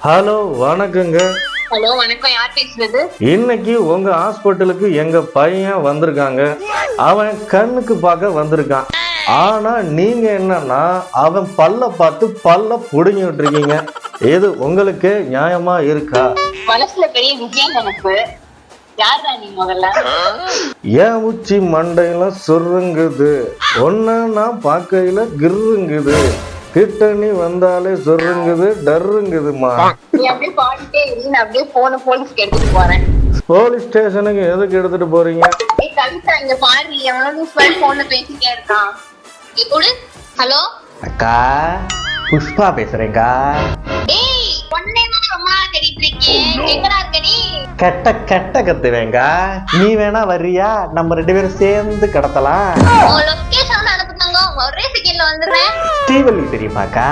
Hello வணக்கங்க. Hello வணக்கம், யார் பேசுறது? இன்னைக்கு உங்க ஹாஸ்பிட்டலுக்கு எங்க பையன் வந்திருக்காங்க. அவன் கண்ணுக்கு பார்க்க வந்திருக்கான். ஆனா நீங்க என்னன்னா அவன் பல்ல பார்த்து பல்ல புடுங்கிட்டு இருக்கீங்க. இது உங்களுக்கு நியாயமா இருக்கா? மனசுல பெரிய விஜயம் எனக்கு. யாரா நீ முதல்ல? ஏன் உச்சி மண்டையில சுருங்குது, ஒன்ன நான் பார்க்கையில கிருங்குது, கிட்ட நீ வந்தாலே சுருங்குது டருங்குதுமா. நீ அப்படியே பாடிட்டே இரு, நான் அப்படியே போலீஸ்க்கு எடுத்துட்டு போறேன். போலீஸ் ஸ்டேஷனுக்கு எதுக்கு எடுத்துட்டு போறீங்க? ஏய் கவிதா, இங்க பாரு, எவனோ போன்ல பேசிட்டே இருக்கான். ஹலோ அக்கா, புஷ்பா பேசுறேங்கா. ஏய் ஒண்ணே நான் ரொம்ப தேடிட்டு இருக்கேன். எங்கடா இருக்க நீ? கெட்ட கெட்ட கத்துவேங்க. நீ வேணா வர்றியா? நம்ம 2 பேரும் சேர்ந்து கடத்தலாம். உன் லொகேஷன் அனுப்புனாங்க, ஒரே செகண்ட்ல வந்துடுறேன். ஸ்ரீவல்லி தெரியுமாக்கா?